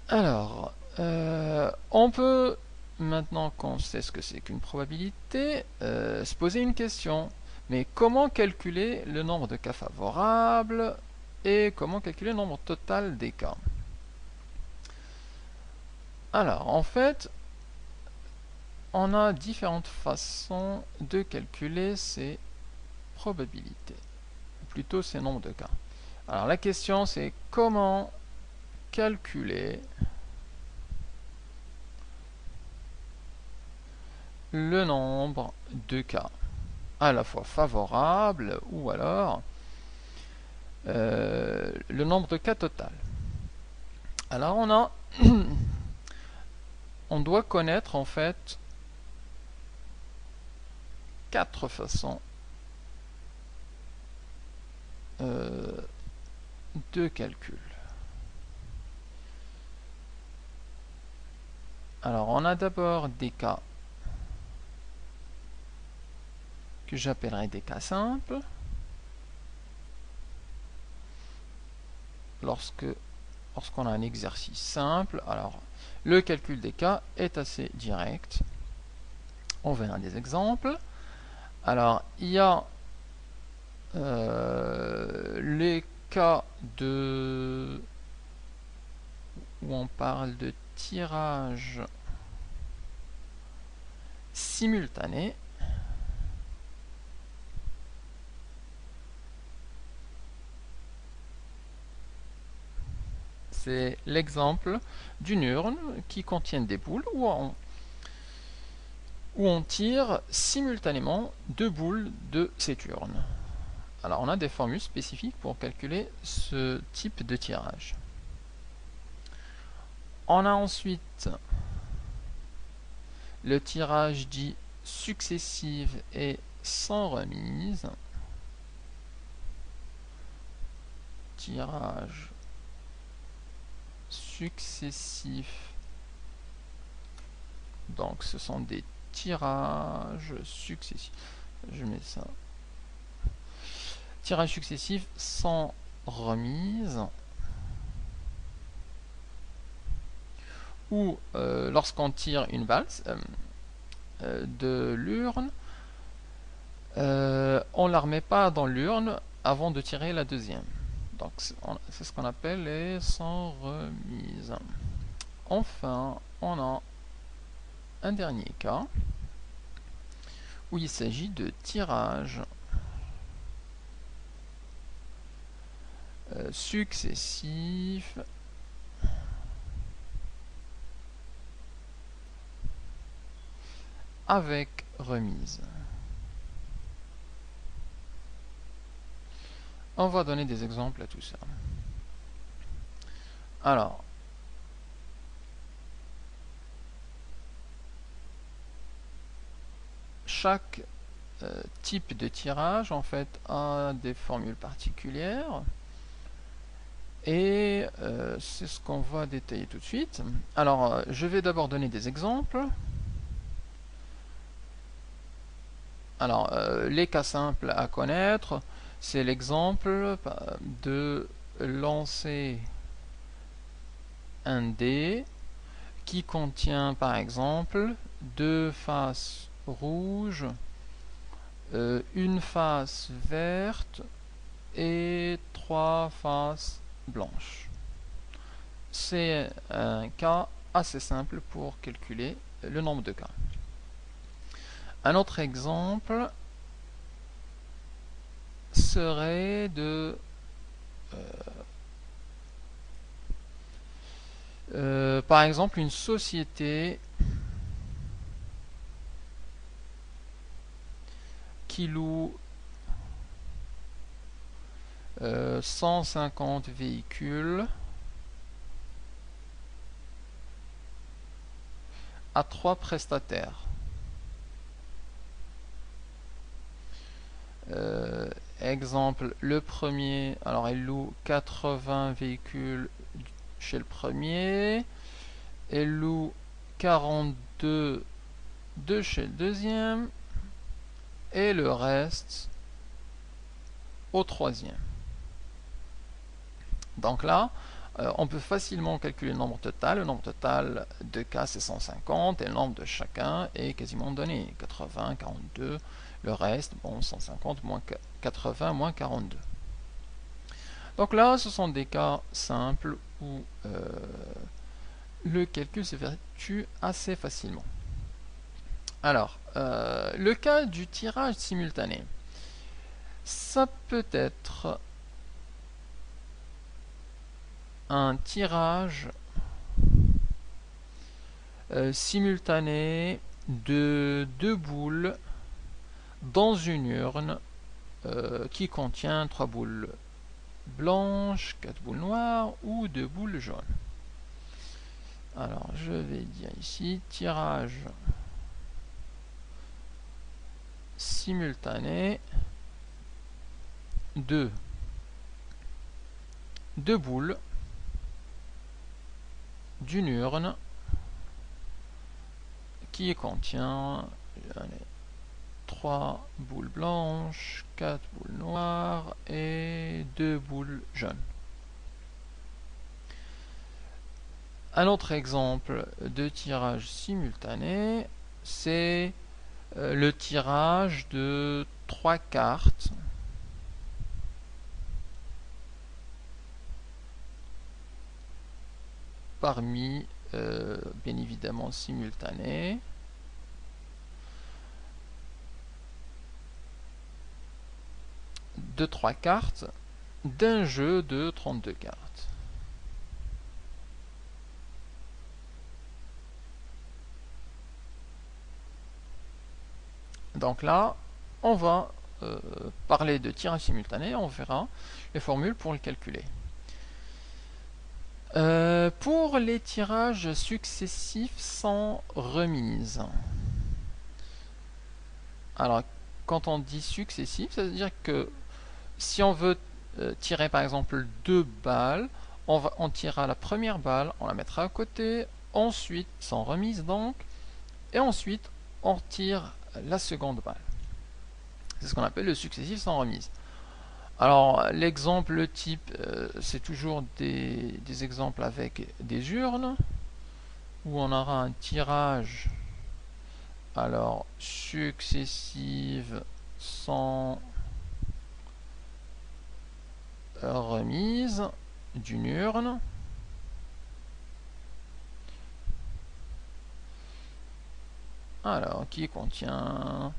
Alors, on peut, maintenant qu'on sait ce que c'est qu'une probabilité, se poser une question. Mais comment calculer le nombre de cas favorables et comment calculer le nombre total des cas? Alors, en fait, on a différentes façons de calculer ces probabilités, ou plutôt ces nombres de cas. Alors, la question, c'est comment calculer le nombre de cas, à la fois favorable ou alors le nombre de cas total. Alors on doit connaître en fait quatre façons de calcul. Alors on a d'abord des cas que j'appellerai des cas simples. Lorsqu'on a un exercice simple, alors le calcul des cas est assez direct. On verra des exemples. Alors, il y a les cas où on parle de tirage simultané. C'est l'exemple d'une urne qui contient des boules où on tire simultanément deux boules de cette urne. Alors on a des formules spécifiques pour calculer ce type de tirage. On a ensuite le tirage dit successif et sans remise. Tirage successif. Donc ce sont des tirages successifs. Je mets ça. Tirage successif sans remise. Ou lorsqu'on tire une balle de l'urne, on ne la remet pas dans l'urne avant de tirer la deuxième. Donc c'est ce qu'on appelle les sans remise. Enfin, on a un dernier cas où il s'agit de tirage successif avec remise. On va donner des exemples à tout ça. Alors, chaque type de tirage en fait a des formules particulières et c'est ce qu'on va détailler tout de suite. Alors, je vais d'abord donner des exemples. Alors, les cas simples à connaître, c'est l'exemple de lancer un dé qui contient par exemple deux faces rouges, une face verte et trois faces blanches. C'est un cas assez simple pour calculer le nombre de cas. Un autre exemple serait de par exemple une société qui loue 150 véhicules à 3 prestataires. Exemple, le premier, alors il loue 80 véhicules chez le premier, il loue 42 de chez le deuxième, et le reste au troisième. Donc là, on peut facilement calculer le nombre total. Le nombre total de cas c'est 150 et le nombre de chacun est quasiment donné. 80, 42, le reste, bon, 150 moins 80 moins 42. Donc là, ce sont des cas simples où le calcul s'effectue assez facilement. Alors, le cas du tirage simultané. Ça peut être un tirage simultané de 2 boules dans une urne qui contient 3 boules blanches, 4 boules noires ou 2 boules jaunes. Alors je vais dire ici tirage simultané de 2 boules d'une urne qui contient 3 boules blanches, 4 boules noires et 2 boules jaunes. Un autre exemple de tirage simultané, c'est le tirage de 3 cartes parmi, bien évidemment, simultané. De 3 cartes d'un jeu de 32 cartes. Donc là, on va parler de tirage simultané, on verra les formules pour le calculer. Pour les tirages successifs sans remise. Alors, quand on dit successif, ça veut dire que si on veut tirer par exemple 2 balles, on tirera la première balle, on la mettra à côté, ensuite sans remise donc, et ensuite on tire la seconde balle. C'est ce qu'on appelle le successif sans remise. Alors l'exemple type, c'est toujours des exemples avec des urnes, où on aura un tirage alors successive sans remise d'une urne. Alors, qui contient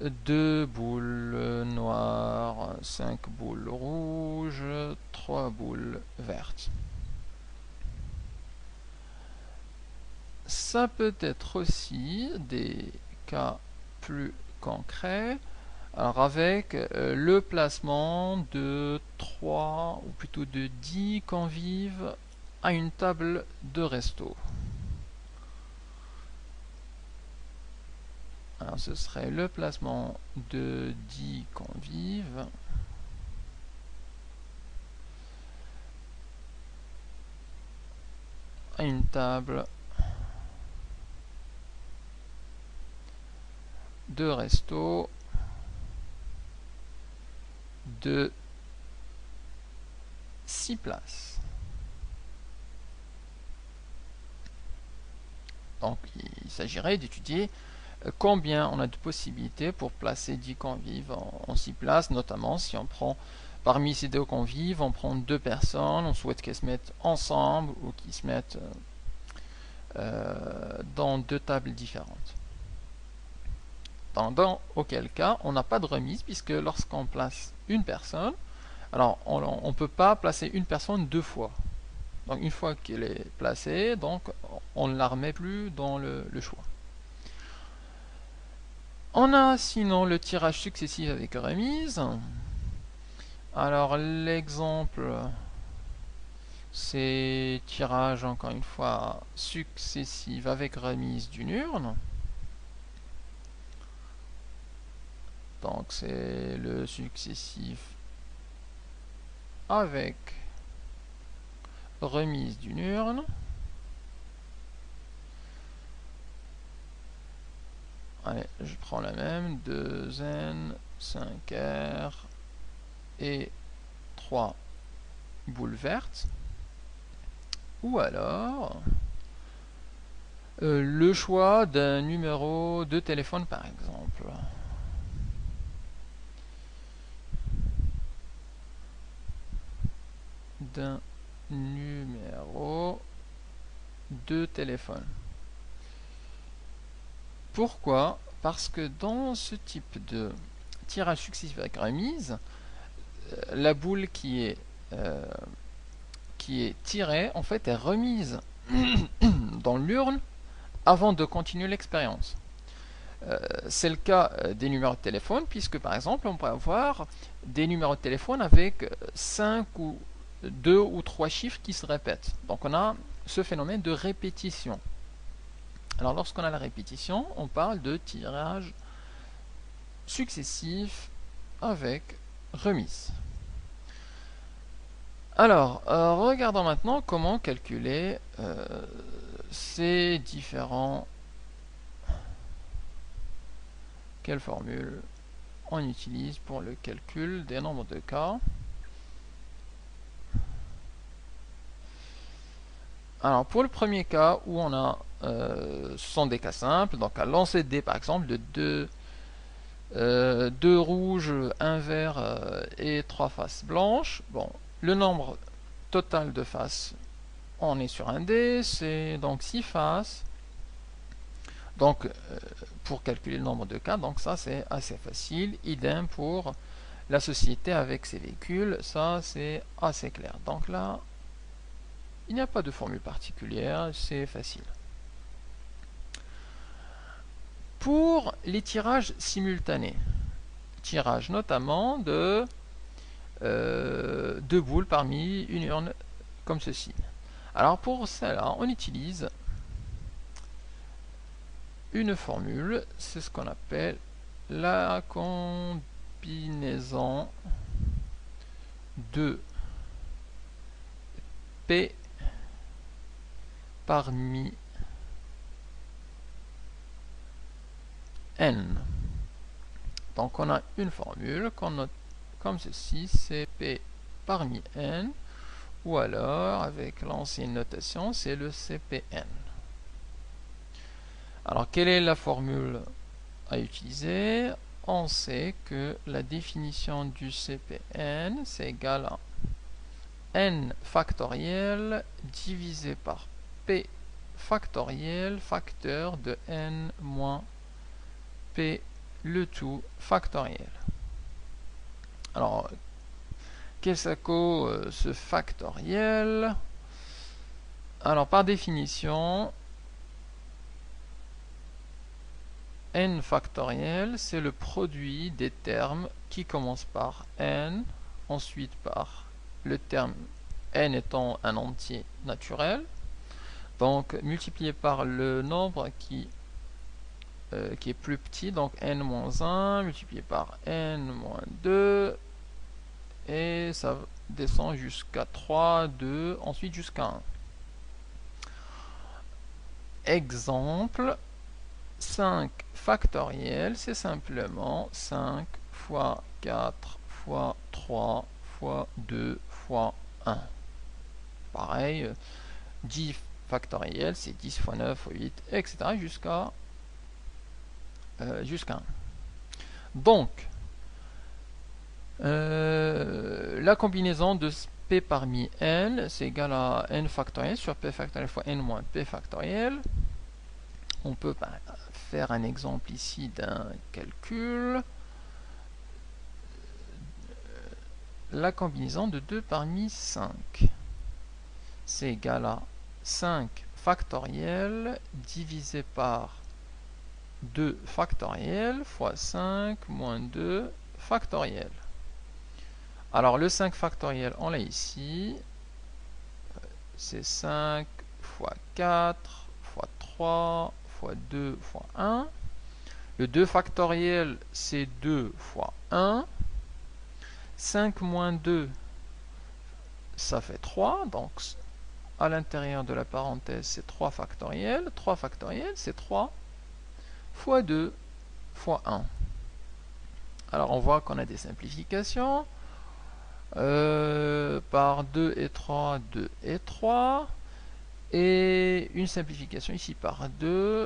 2 boules noires, 5 boules rouges, 3 boules vertes. Ça peut être aussi des cas plus concrets, alors avec le placement de 3 ou plutôt de 10 convives à une table de resto. Alors ce serait le placement de 10 convives à une table de resto de 6 places. Donc il s'agirait d'étudier combien on a de possibilités pour placer 10 convives en 6 places, notamment si on prend parmi ces 2 convives, on prend 2 personnes, on souhaite qu'elles se mettent ensemble ou qu'ils se mettent dans 2 tables différentes. Dans auquel cas, on n'a pas de remise puisque lorsqu'on place une personne, alors on ne peut pas placer une personne 2 fois. Donc une fois qu'elle est placée, donc on ne la remet plus dans le choix. On a sinon le tirage successif avec remise. Alors l'exemple, c'est tirage encore une fois successif avec remise d'une urne. Donc c'est le successif avec remise d'une urne. Allez, je prends la même, 2N, 5R et 3 boules vertes. ou alors le choix d'un numéro de téléphone par exemple. D'un numéro de téléphone. Pourquoi? Parce que dans ce type de tirage successif avec remise, la boule qui est tirée en fait est remise dans l'urne avant de continuer l'expérience. C'est le cas des numéros de téléphone, puisque par exemple on peut avoir des numéros de téléphone avec 5 ou 2 ou 3 chiffres qui se répètent. Donc on a ce phénomène de répétition. Alors lorsqu'on a la répétition, on parle de tirage successif avec remise. Alors, regardons maintenant comment calculer ces différents... Quelle formule on utilise pour le calcul des nombres de cas. Alors, pour le premier cas où on a, ce sont des cas simples, donc un lancer de dés par exemple de 2 rouges, 1 vert et 3 faces blanches. Bon, le nombre total de faces, on est sur un dé, c'est donc 6 faces. Donc, pour calculer le nombre de cas, donc ça c'est assez facile. Idem pour la société avec ses véhicules, ça c'est assez clair. Donc là, il n'y a pas de formule particulière, c'est facile. Pour les tirages simultanés, tirage notamment de 2 boules parmi une urne comme ceci. Alors pour cela, on utilise une formule, c'est ce qu'on appelle la combinaison de P parmi N. Donc on a une formule qu'on note comme ceci, c'est P parmi N, ou alors avec l'ancienne notation, c'est le CPN. Alors quelle est la formule à utiliser? On sait que la définition du CPN, c'est égal à n factoriel divisé par p factoriel facteur de n moins p le tout factoriel. Alors, qu'est-ce que ce factoriel? Alors, par définition, n factoriel, c'est le produit des termes qui commencent par n, ensuite par le terme n étant un entier naturel, donc multiplié par le nombre qui est plus petit, donc n-1, multiplié par n-2, et ça descend jusqu'à 3, 2, ensuite jusqu'à 1. Exemple, 5 factoriel, c'est simplement 5 fois 4 fois 3 fois 2 fois 1. Pareil, 10 factoriel, c'est 10 fois 9 fois 8, etc. jusqu'à 1. Donc, la combinaison de P parmi N, c'est égal à N factoriel sur P factoriel fois N moins P factoriel. On peut faire un exemple ici d'un calcul. La combinaison de 2 parmi 5, c'est égal à 5 factoriel divisé par 2 factoriel fois 5 moins 2 factoriel. Alors le 5 factoriel, on l'a ici, c'est 5 fois 4 fois 3 fois 2 fois 1. Le 2 factoriel, c'est 2 fois 1. 5 moins 2, ça fait 3. Donc, à l'intérieur de la parenthèse, c'est 3 factoriel. 3 factoriel, c'est 3 fois 2 fois 1. Alors, on voit qu'on a des simplifications. Par 2 et 3, 2 et 3. et une simplification ici par 2.